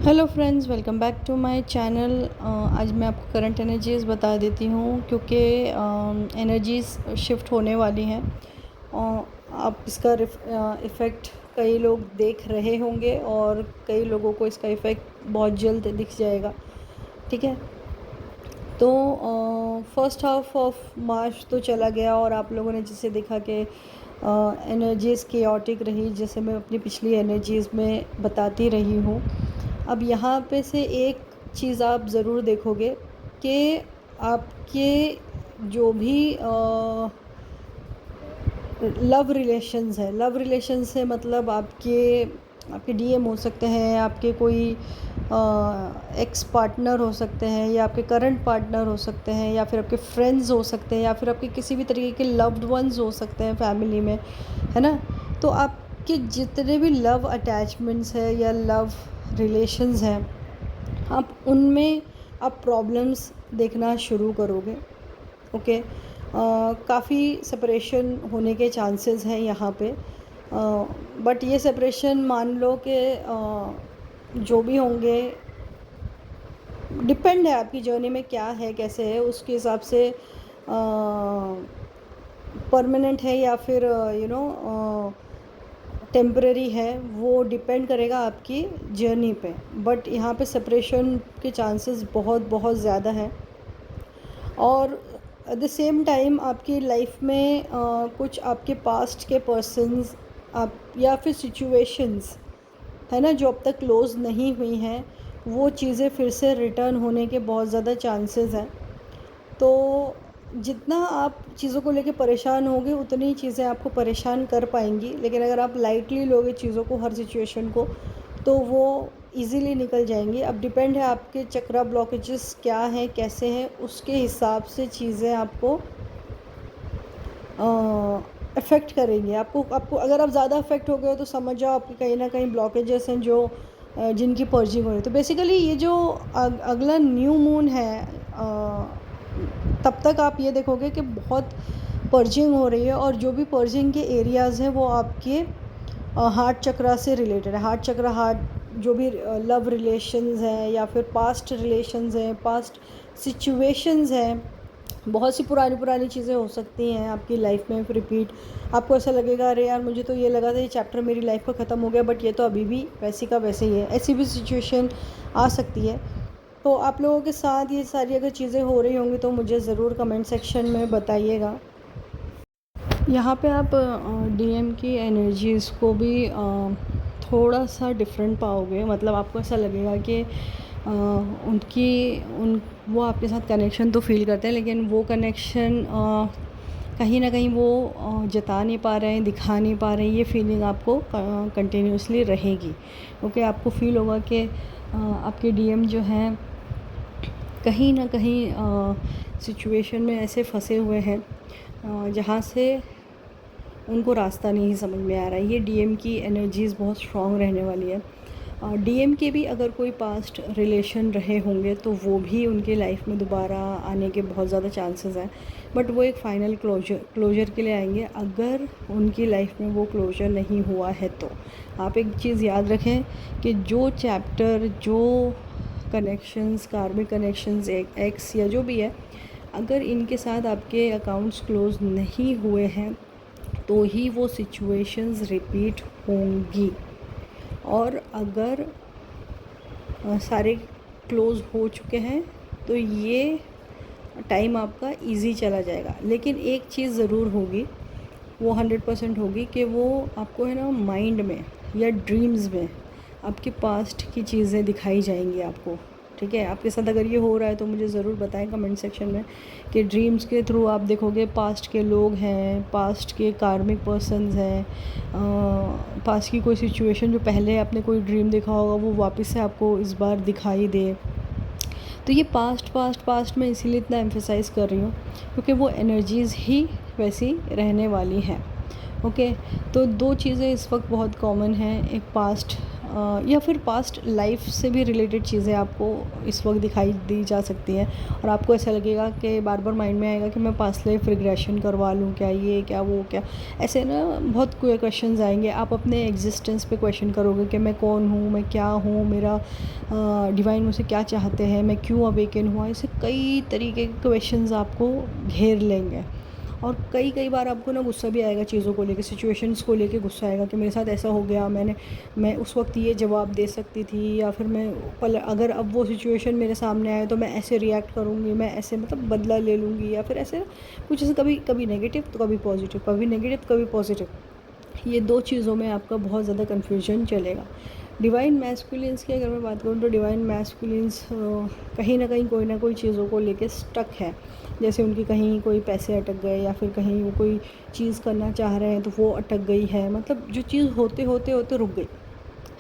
Hello friends, welcome back to my channel. आज मैं आपको करंट एनर्जीज़ बता देती हूँ क्योंकि एनर्जीज़ शिफ्ट होने वाली हैं। आप इसका इफ़ेक्ट कई लोग देख रहे होंगे और कई लोगों को इसका इफ़ेक्ट बहुत जल्द दिख जाएगा। ठीक है, तो फर्स्ट हाफ ऑफ मार्च तो चला गया और आप लोगों ने जिसे देखा कि एनर्जीज़ केओटिक रही, जैसे मैं अपनी पिछली एनर्जीज़ में बताती रही हूँ। अब यहाँ पे से एक चीज़ आप ज़रूर देखोगे कि आपके जो भी लव रिलेशंस है, लव रिलेशन से मतलब आपके डीएम हो सकते हैं, आपके कोई एक्स पार्टनर हो सकते हैं, या आपके करंट पार्टनर हो सकते हैं, या फिर आपके फ्रेंड्स हो सकते हैं, या फिर आपके किसी भी तरीके के लव्ड वंस हो सकते हैं फैमिली में, है ना। तो आपके जितने भी लव अटैचमेंट्स हैं या लव रिलेशंस हैं, आप उनमें आप प्रॉब्लम्स देखना शुरू करोगे। ओके, काफ़ी सेपरेशन होने के चांसेस हैं यहाँ पे। बट ये सेपरेशन मान लो कि जो भी होंगे, डिपेंड है आपकी जर्नी में क्या है, कैसे है, उसके हिसाब से परमानेंट है या फिर टेम्परेरी है, वो डिपेंड करेगा आपकी जर्नी पे। बट यहाँ पे सेपरेशन के चांसेस बहुत बहुत ज़्यादा है। और एट द सेम टाइम आपकी लाइफ में कुछ आपके पास्ट के पर्सन्स आप या फिर सिचुएशंस, है ना, जो अब तक क्लोज़ नहीं हुई हैं, वो चीज़ें फिर से रिटर्न होने के बहुत ज़्यादा चांसेस हैं। तो जितना आप चीज़ों को लेके परेशान होगे उतनी चीज़ें आपको परेशान कर पाएंगी, लेकिन अगर आप लाइटली लोगे चीज़ों को, हर सिचुएशन को, तो वो इजीली निकल जाएंगी। अब डिपेंड है आपके चक्रा ब्लॉकेजेस क्या हैं, कैसे हैं, उसके हिसाब से चीज़ें आपको अफेक्ट करेंगे। आपको अगर आप ज़्यादा अफेक्ट हो गए हो तो समझ जाओ आपके कहीं ना कहीं ब्लॉकेजेस हैं जो जिनकी पर्जिंग हो रही है। तो बेसिकली ये जो अगला न्यू मून है, तब तक आप ये देखोगे कि बहुत पर्जिंग हो रही है, और जो भी पर्जिंग के एरियाज़ हैं वो आपके हार्ट चक्रा से रिलेटेड है। हार्ट चक्रा, हार्ट जो भी लव रिलेशंस हैं या फिर पास्ट रिलेशंस हैं, पास्ट सिचुएशंस हैं, बहुत सी पुरानी पुरानी चीज़ें हो सकती हैं आपकी लाइफ में रिपीट। आपको ऐसा लगेगा, अरे यार मुझे तो ये लगा था ये चैप्टर मेरी लाइफ का ख़त्म हो गया, बट ये तो अभी भी वैसी का वैसे ही है। ऐसी भी सिचुएशन आ सकती है। तो आप लोगों के साथ ये सारी अगर चीज़ें हो रही होंगी तो मुझे ज़रूर कमेंट सेक्शन में बताइएगा। यहाँ पे आप डीएम की एनर्जीज़ को भी थोड़ा सा डिफरेंट पाओगे। मतलब आपको ऐसा लगेगा कि वो आपके साथ कनेक्शन तो फील करते हैं, लेकिन वो कनेक्शन कहीं ना कहीं वो जता नहीं पा रहे हैं, दिखा नहीं पा रहे हैं। ये फीलिंग आपको कंटिन्यूसली रहेगी। ओके, आपको फील होगा कि आपके डीएम जो हैं कहीं ना कहीं सिचुएशन में ऐसे फंसे हुए हैं जहाँ से उनको रास्ता नहीं समझ में आ रहा है। ये डीएम की एनर्जीज़ बहुत स्ट्रॉन्ग रहने वाली है। डीएम के भी अगर कोई पास्ट रिलेशन रहे होंगे तो वो भी उनके लाइफ में दोबारा आने के बहुत ज़्यादा चांसेस हैं, बट वो एक फ़ाइनल क्लोजर के लिए आएंगे। अगर उनकी लाइफ में वो क्लोजर नहीं हुआ है तो आप एक चीज़ याद रखें कि जो चैप्टर, जो कनेक्शंस, कार्मिक कनेक्शंस, एक्स या जो भी है, अगर इनके साथ आपके अकाउंट्स क्लोज नहीं हुए हैं तो ही वो सिचुएशंस रिपीट होंगी। और अगर सारे क्लोज़ हो चुके हैं तो ये टाइम आपका इजी चला जाएगा। लेकिन एक चीज़ ज़रूर होगी, वो 100% होगी कि वो आपको, है ना, माइंड में या ड्रीम्स में आपके पास्ट की चीज़ें दिखाई जाएंगी आपको। ठीक है, आपके साथ अगर ये हो रहा है तो मुझे ज़रूर बताएं कमेंट सेक्शन में कि ड्रीम्स के थ्रू आप देखोगे पास्ट के लोग हैं, पास्ट के कार्मिक पर्सन्स हैं, पास्ट की कोई सिचुएशन जो पहले आपने कोई ड्रीम देखा होगा वो वापस से आपको इस बार दिखाई दे। तो ये पास्ट पास्ट पास्ट में इसीलिए इतना एम्फेसाइज़ कर रही हूँ क्योंकि वो एनर्जीज़ ही वैसी रहने वाली हैं। ओके, तो दो चीज़ें इस वक्त बहुत कॉमन हैं। एक पास्ट या फिर पास्ट लाइफ से भी रिलेटेड चीज़ें आपको इस वक्त दिखाई दी जा सकती हैं और आपको ऐसा लगेगा कि बार बार माइंड में आएगा कि मैं पास्ट लाइफ रिग्रेशन करवा लूँ क्या, ये क्या, वो क्या। ऐसे ना बहुत क्वेश्चंस आएंगे, आप अपने एग्जिस्टेंस पे क्वेश्चन करोगे कि मैं कौन हूँ, मैं क्या हूँ, मेरा डिवाइन मुझसे क्या चाहते हैं, मैं क्यों अवेकन हुआ। ऐसे कई तरीके के क्वेश्चंस आपको घेर लेंगे और कई कई बार आपको ना गुस्सा भी आएगा चीज़ों को लेके, सिचुएशंस को लेके गुस्सा आएगा कि मेरे साथ ऐसा हो गया, मैं उस वक्त ये जवाब दे सकती थी, या फिर अगर अब वो सिचुएशन मेरे सामने आए तो मैं ऐसे रिएक्ट करूँगी, मैं ऐसे मतलब बदला ले लूँगी, या फिर ऐसे कुछ ऐसे कभी कभी नेगेटिव तो कभी पॉजिटिव, कभी नेगेटिव कभी पॉजिटिव। ये दो चीज़ों में आपका बहुत ज़्यादा कन्फ्यूजन चलेगा। डिवाइन मैस्कुलिन्स की अगर मैं बात करूँ तो डिवाइन मैस्कुलिन्स कहीं ना कहीं कोई ना कोई चीज़ों को लेके स्टक है। जैसे उनकी कहीं कोई पैसे अटक गए, या फिर कहीं वो कोई चीज़ करना चाह रहे हैं तो वो अटक गई है, मतलब जो चीज़ होते होते होते रुक गई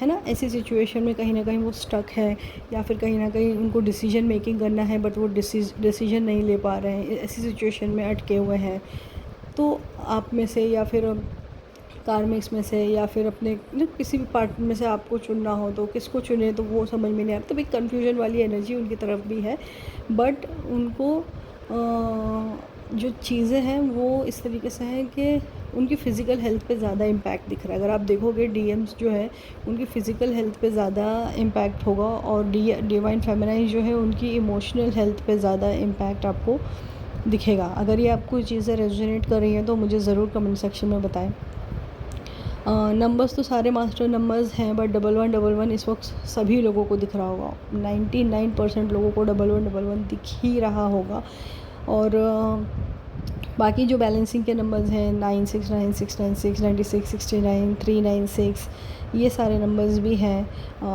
है ना। ऐसी सिचुएशन में कहीं ना कहीं वो स्टक है, या फिर कहीं ना कहीं उनको डिसीजन मेकिंग करना है बट वो डिसीजन नहीं ले पा रहे हैं, ऐसी सिचुएशन में अटके हुए हैं। तो आप में से या फिर कार्मिक्स में से या फिर अपने किसी भी पार्ट में से आपको चुनना हो तो किसको चुने, तो वो समझ में नहीं आ रहा। तो एक कन्फ्यूजन वाली एनर्जी उनकी तरफ भी है, बट उनको जो चीज़ें हैं वो इस तरीके से हैं कि उनकी फ़िज़िकल हेल्थ पे ज़्यादा इम्पैक्ट दिख रहा है। अगर आप देखोगे डीएम्स जो है उनकी फ़िज़िकल हेल्थ पे ज़्यादा इम्पैक्ट होगा, और डिवाइन फेमिनाइन जो है उनकी इमोशनल हेल्थ पे ज़्यादा इम्पैक्ट आपको दिखेगा। अगर ये आपको चीज़ें रेजोनेट कर रही हैं तो मुझे ज़रूर कमेंट सेक्शन में बताएं। नंबर्स तो सारे मास्टर नंबर्स हैं, बट 1111 इस वक्त सभी लोगों को दिख रहा होगा। 99% लोगों को 1111 दिख ही रहा होगा। और बाकी जो बैलेंसिंग के नंबर्स हैं 969696 96 69 396, ये सारे नंबर्स भी हैं।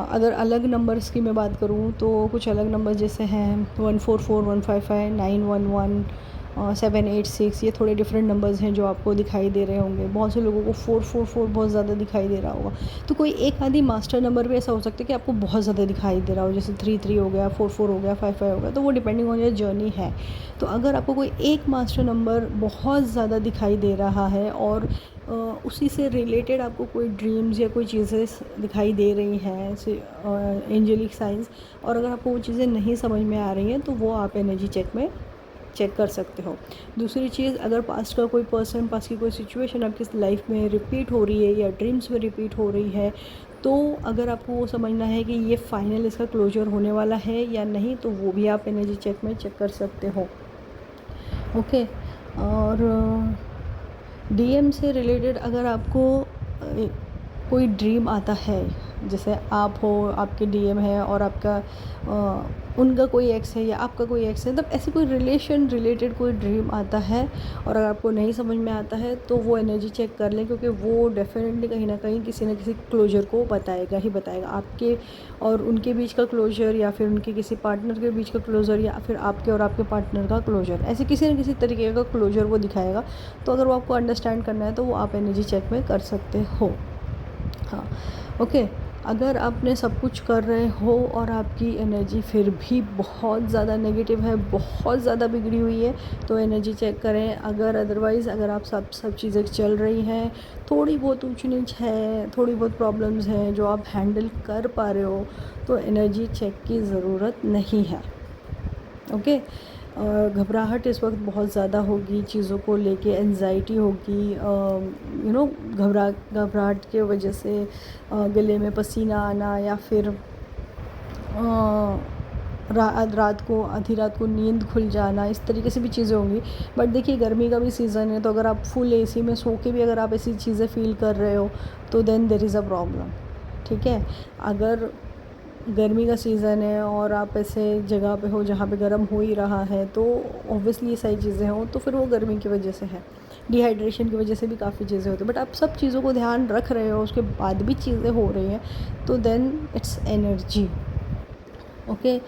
अगर अलग नंबर्स की मैं बात करूँ तो कुछ अलग नंबर्स जैसे हैं 144 155 911 786, ये थोड़े डिफरेंट नंबर्स हैं जो आपको दिखाई दे रहे होंगे। बहुत से लोगों को 444 बहुत ज़्यादा दिखाई दे रहा होगा। तो कोई एक आधी मास्टर नंबर भी ऐसा हो सकता है कि आपको बहुत ज़्यादा दिखाई दे रहा हो, जैसे 33 हो गया, 44 हो गया, 55 हो गया। तो वो डिपेंडिंग ऑन योर जर्नी है। तो अगर आपको कोई एक मास्टर नंबर बहुत ज़्यादा दिखाई दे रहा है और उसी से रिलेटेड आपको कोई ड्रीम्स या कोई चीज़ें दिखाई दे रही हैं, एंजेलिक साइंस, और अगर आपको वो चीज़ें नहीं समझ में आ रही हैं तो वो आप एनर्जी चेक कर सकते हो। दूसरी चीज़, अगर पास्ट का कोई पर्सन, पास्ट की कोई सिचुएशन आपकी लाइफ में रिपीट हो रही है या ड्रीम्स में रिपीट हो रही है, तो अगर आपको वो समझना है कि ये फाइनल इसका क्लोजर होने वाला है या नहीं, तो वो भी आप एनर्जी चेक कर सकते हो। ओके। और डीएम से रिलेटेड अगर आपको कोई ड्रीम आता है, जैसे आप हो, आपके डीएम है और आपका उनका कोई एक्स है या आपका कोई एक्स है, तब ऐसे कोई रिलेशन रिलेटेड कोई ड्रीम आता है और अगर आपको नहीं समझ में आता है तो वो एनर्जी चेक कर लें, क्योंकि वो डेफिनेटली कहीं ना कहीं किसी न किसी क्लोजर को बताएगा ही बताएगा। आपके और उनके बीच का क्लोजर, या फिर उनके किसी पार्टनर के बीच का क्लोजर, या फिर आपके और आपके पार्टनर का क्लोजर, ऐसे किसी न किसी तरीके का क्लोजर वो दिखाएगा। तो अगर वो आपको अंडरस्टैंड करना है तो वो आप एनर्जी चेक में कर सकते हो। हाँ, ओके। अगर आपने सब कुछ कर रहे हो और आपकी एनर्जी फिर भी बहुत ज़्यादा नेगेटिव है, बहुत ज़्यादा बिगड़ी हुई है, तो एनर्जी चेक करें। अगर अदरवाइज़ अगर आप सब चीज़ें चल रही हैं, थोड़ी बहुत ऊंच नीच है, थोड़ी बहुत प्रॉब्लम्स हैं जो आप हैंडल कर पा रहे हो, तो एनर्जी चेक की ज़रूरत नहीं है। ओके। और घबराहट इस वक्त बहुत ज़्यादा होगी, चीज़ों को लेके एंजाइटी होगी, घबराहट के वजह से गले में पसीना आना, या फिर आधी रात को नींद खुल जाना, इस तरीके से भी चीज़ें होंगी। बट देखिए, गर्मी का भी सीज़न है, तो अगर आप फुल एसी में सो के भी अगर आप ऐसी चीज़ें फ़ील कर रहे हो तो then there is a problem. ठीक है। अगर गर्मी का सीज़न है और आप ऐसे जगह पे हो जहाँ पे गर्म हो ही रहा है, तो ऑब्वियसली ये सारी चीज़ें हों, तो फिर वो गर्मी की वजह से है। डिहाइड्रेशन की वजह से भी काफ़ी चीज़ें होती हैं। बट आप सब चीज़ों को ध्यान रख रहे हो, उसके बाद भी चीज़ें हो रही हैं, तो देन इट्स एनर्जी। ओके।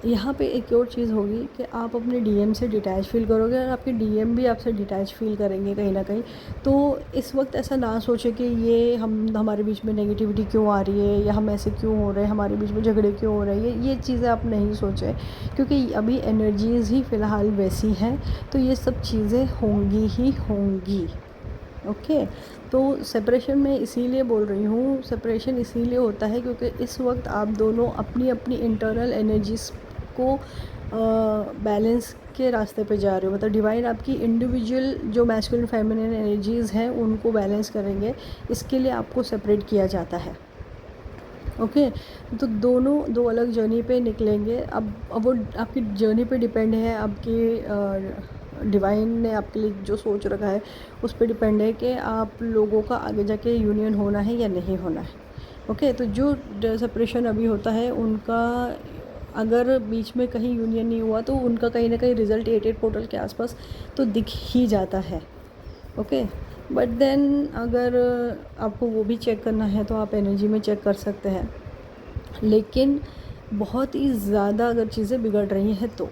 यहाँ पे एक और चीज़ होगी कि आप अपने डीएम से डिटैच फील करोगे और आपके डीएम भी आपसे डिटैच फील करेंगे कहीं ना कहीं। तो इस वक्त ऐसा ना सोचे कि ये हमारे बीच में नेगेटिविटी क्यों आ रही है, या हम ऐसे क्यों हो रहे हैं, हमारे बीच में झगड़े क्यों हो रहे हैं, ये चीज़ें आप नहीं सोचें, क्योंकि अभी एनर्जीज़ ही फ़िलहाल वैसी हैं। तो ये सब चीज़ें होंगी ही होंगी। ओके। तो सेपरेशन मैं इसीलिए बोल रही हूँ, सेपरेशन इसीलिए होता है क्योंकि इस वक्त आप दोनों अपनी अपनी इंटरनल एनर्जीज़ को बैलेंस के रास्ते पे जा रहे हो। मतलब डिवाइन आपकी इंडिविजुअल जो मैस्कुलिन फेमिनिन एनर्जीज़ हैं उनको बैलेंस करेंगे, इसके लिए आपको सेपरेट किया जाता है। ओके। तो दोनों दो अलग जर्नी पे निकलेंगे। अब वो आपकी जर्नी पे डिपेंड है, आपकी डिवाइन ने आपके लिए जो सोच रखा है उस पे डिपेंड है कि आप लोगों का आगे जाके यूनियन होना है या नहीं होना है। ओके। तो जो सेपरेशन अभी होता है उनका अगर बीच में कहीं यूनियन नहीं हुआ तो उनका कहीं ना कहीं रिज़ल्ट 88 पोर्टल के आसपास तो दिख ही जाता है। ओके। बट देन अगर आपको वो भी चेक करना है तो आप एनर्जी में चेक कर सकते हैं, लेकिन बहुत ही ज़्यादा अगर चीज़ें बिगड़ रही हैं तो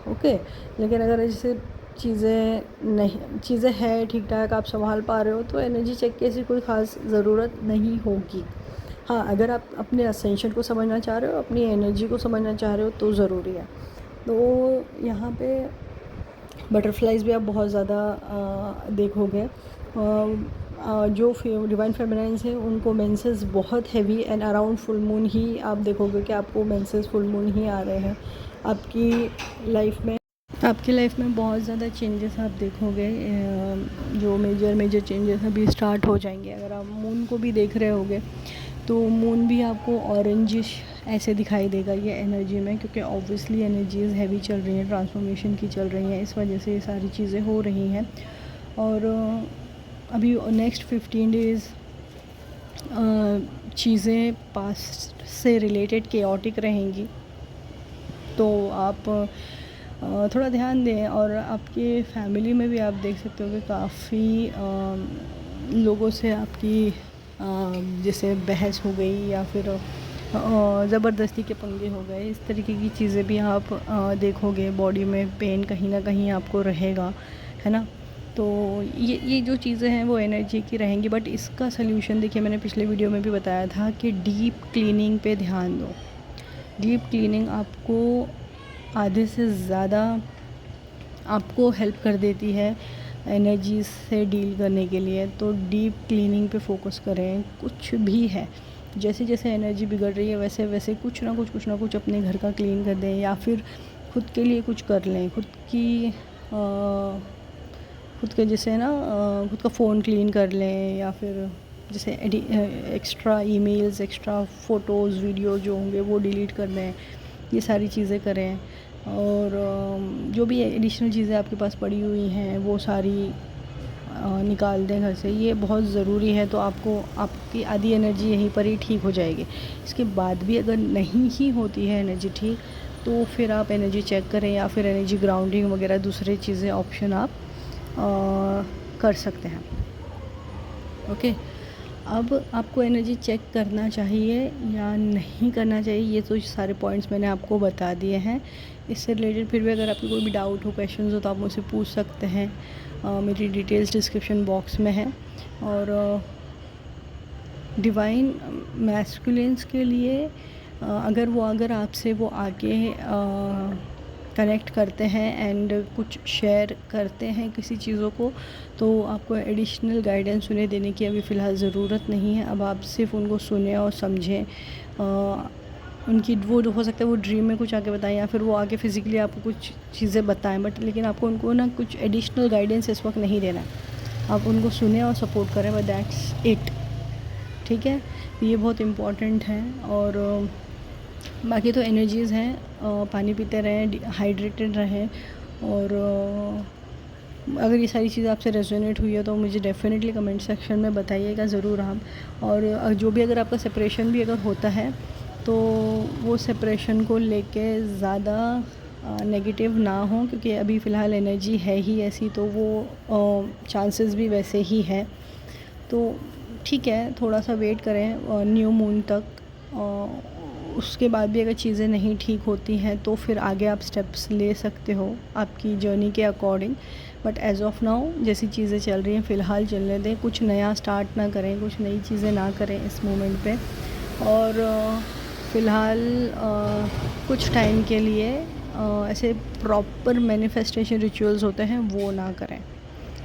ओके। लेकिन अगर जैसे चीज़ें हैं ठीक ठाक, आप संभाल पा रहे हो, तो एनर्जी चेक की ऐसी कोई ख़ास ज़रूरत नहीं होगी। हाँ, अगर आप अपने असेंशन को समझना चाह रहे हो, अपनी एनर्जी को समझना चाह रहे हो तो ज़रूरी है। तो यहाँ पे बटरफ्लाइज भी आप बहुत ज़्यादा देखोगे। जो डिवाइन फेमिनाइंस हैं उनको मेंसेस बहुत heavy and around full moon ही आप देखोगे कि आपको मेंसेस फुल मून ही आ रहे हैं आपकी लाइफ में। आपकी लाइफ में बहुत ज़्यादा चेंजेस आप देखोगे, जो मेजर चेंजेस अभी स्टार्ट हो जाएंगे। अगर आप मून को भी देख रहे होगे तो मून भी आपको ऑरेंजिश ऐसे दिखाई देगा ये एनर्जी में, क्योंकि ऑब्वियसली एनर्जीज़ हैवी चल रही हैं, ट्रांसफॉर्मेशन की चल रही हैं, इस वजह से ये सारी चीज़ें हो रही हैं। और अभी नेक्स्ट 15 डेज़ चीज़ें पास्ट से रिलेटेड केओटिक रहेंगी, तो आप थोड़ा ध्यान दें। और आपके फैमिली में भी आप देख सकते हो कि काफ़ी लोगों से आपकी जैसे बहस हो गई या फिर ज़बरदस्ती के पंगे हो गए, इस तरीके की चीज़ें भी आप देखोगे। बॉडी में पेन कहीं ना कहीं आपको रहेगा, है ना। तो ये जो चीज़ें हैं वो एनर्जी की रहेंगी। बट इसका सल्यूशन देखिए, मैंने पिछले वीडियो में भी बताया था कि डीप क्लीनिंग पे ध्यान दो। डीप क्लीनिंग आपको आधे से ज़्यादा आपको हेल्प कर देती है एनर्जी से डील करने के लिए। तो डीप क्लीनिंग पे फोकस करें। कुछ भी है, जैसे जैसे एनर्जी बिगड़ रही है वैसे वैसे कुछ ना कुछ अपने घर का क्लीन कर दें, या फिर खुद के लिए कुछ कर लें। खुद के जैसे ना खुद का फ़ोन क्लीन कर लें, या फिर जैसे extra emails, extra photos, video जो होंगे वो डिलीट कर दें। ये सारी चीज़ें करें। और जो भी एडिशनल चीज़ें आपके पास पड़ी हुई हैं वो सारी निकाल दें घर से। ये बहुत ज़रूरी है। तो आपको आपकी आधी एनर्जी यहीं पर ही ठीक हो जाएगी। इसके बाद भी अगर नहीं ही होती है एनर्जी ठीक, तो फिर आप एनर्जी चेक करें, या फिर एनर्जी ग्राउंडिंग वगैरह दूसरे चीज़ें ऑप्शन आप कर सकते हैं। ओके। अब आपको एनर्जी चेक करना चाहिए या नहीं करना चाहिए, ये तो सारे पॉइंट्स मैंने आपको बता दिए हैं। इससे रिलेटेड फिर भी अगर आपको कोई भी डाउट हो, क्वेश्चंस हो, तो आप मुझसे पूछ सकते हैं। मेरी डिटेल्स डिस्क्रिप्शन बॉक्स में है। और डिवाइन मैस्कुलिन्स के लिए अगर आपसे वो आके कनेक्ट करते हैं एंड कुछ शेयर करते हैं किसी चीज़ों को, तो आपको एडिशनल गाइडेंस उन्हें देने की अभी फ़िलहाल ज़रूरत नहीं है। अब आप सिर्फ उनको सुने और समझें। उनकी वो हो सकता है वो ड्रीम में कुछ आके बताएं, या फिर वो आके फ़िज़िकली आपको कुछ चीज़ें बताएं, बट लेकिन आपको उनको ना कुछ एडिशनल गाइडेंस इस वक्त नहीं देना है। आप उनको सुने और सपोर्ट करें, बट दैट्स इट। ठीक है, ये बहुत इम्पॉर्टेंट है। और बाकी तो एनर्जीज़ हैं, पानी पीते रहें, हाइड्रेटेड रहें। और अगर ये सारी चीज़ें आपसे रेजोनेट हुई है तो मुझे डेफिनेटली कमेंट सेक्शन में बताइएगा ज़रूर आप। और जो भी अगर आपका सेपरेशन भी अगर होता है तो वो सेपरेशन को लेके ज़्यादा नेगेटिव ना हो, क्योंकि अभी फ़िलहाल एनर्जी है ही ऐसी, तो वो चांसेस भी वैसे ही है। तो ठीक है, थोड़ा सा वेट करें न्यू मून तक। उसके बाद भी अगर चीज़ें नहीं ठीक होती हैं तो फिर आगे आप स्टेप्स ले सकते हो आपकी जर्नी के according. But as of now जैसी चीज़ें चल रही हैं फ़िलहाल चलने दें। कुछ नया स्टार्ट ना करें, कुछ नई चीज़ें ना करें इस मोमेंट पे। और फ़िलहाल कुछ टाइम के लिए ऐसे प्रॉपर मैनिफेस्टेशन रिचुअल्स होते हैं वो ना करें।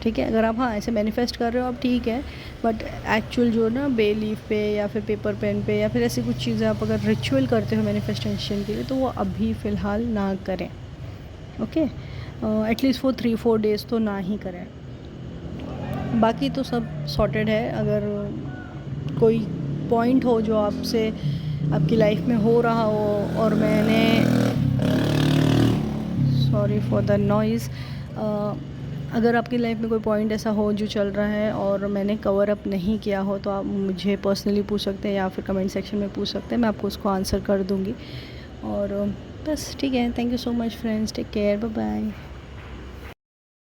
ठीक है। अगर आप हाँ ऐसे मैनिफेस्ट कर रहे हो आप, ठीक है, बट एक्चुअल जो ना बे लीफ पे या फिर पेपर पेन पे या फिर ऐसी कुछ चीज़ें आप अगर रिचुअल करते हो मैनिफेस्टेशन के लिए, तो वो अभी फ़िलहाल ना करें, ओके। एटलीस्ट वो 3-4 डेज़ तो ना ही करें। बाकी तो सब सॉर्टेड है। अगर कोई पॉइंट हो जो आपसे आपकी लाइफ में हो रहा हो और मैंने, सॉरी फॉर द नॉइज़, अगर आपकी लाइफ में कोई पॉइंट ऐसा हो जो चल रहा है और मैंने कवर अप नहीं किया हो, तो आप मुझे पर्सनली पूछ सकते हैं या फिर कमेंट सेक्शन में पूछ सकते हैं, मैं आपको उसको आंसर कर दूँगी। और बस ठीक है। Thank you so much friends, take care, bye bye.